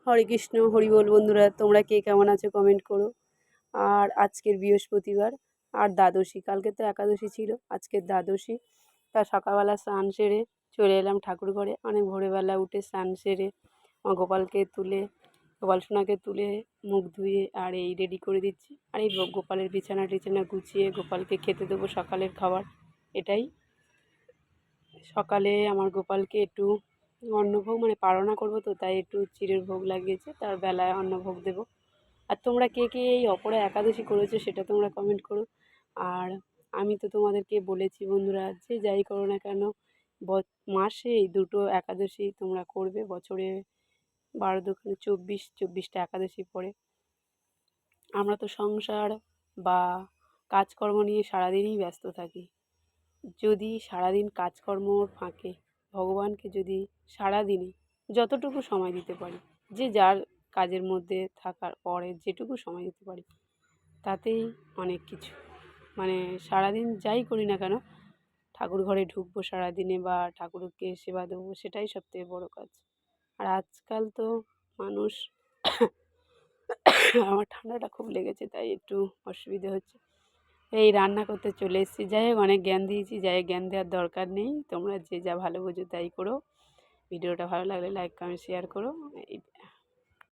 হরে কৃষ্ণ, হরি বল। বন্ধুরা, তোমরা কে কেমন আছো কমেন্ট করো। আর আজকের বৃহস্পতিবার আর দ্বাদশী, কালকে তো একাদশী ছিল, আজকের দ্বাদশী। তা সকালবেলা স্নান সেরে চলে এলাম ঠাকুর ঘরে। অনেক ভোরবেলা উঠে স্নান সেরে আমার গোপাল সোনাকে তুলে মুখ ধুয়ে আর এই রেডি করে দিচ্ছি। আর এই গোপালের বিছানা টিছানা গুছিয়ে গোপালকে খেতে দেবো সকালের খাবার। এটাই সকালে আমার গোপালকে একটু অন্নভোগ মানে পারনা করবো, তো তাই একটু চিড়ের ভোগ লাগিয়েছে, তার বেলায় অন্নভোগ দেবো। আর তোমরা কে কে এই অপরা একাদশী করেছো সেটা তোমরা কমেন্ট করো। আর আমি তো তোমাদেরকে বলেছি বন্ধুরা, যে যাই করো না কেন মাসে এই দুটো একাদশী তোমরা করবে। বছরে 12 × 24টা একাদশী পড়ে। আমরা তো সংসার বা কাজকর্ম নিয়ে সারাদিনই ব্যস্ত থাকি। যদি সারাদিন কাজকর্মর ফাঁকে ভগবানকে যদি সারাদিনে যতটুকু সময় দিতে পারি, যে যার কাজের মধ্যে থাকার পরে যেটুকু সময় দিতে পারি, তাতেই অনেক কিছু। মানে সারাদিন যাই করি না কেন, ঠাকুর ঘরে ঢুকবো সারাদিনে বা ঠাকুরকে সেবা দেবো, সেটাই সবথেকে বড় কাজ। আর আজকাল তো মানুষ আমার ঠান্ডাটা খুব লেগেছে, তাই একটু অসুবিধে হচ্ছে। এই রান্না করতে চলে এসেছি। যাই হোক, অনেক জ্ঞান দিয়েছি, যাই জ্ঞান দেওয়ার দরকার নেই। তোমরা যে যা ভালো বোঝো তাই করো। ভিডিওটা ভালো লাগলে লাইক কমেন্ট শেয়ার করো। এই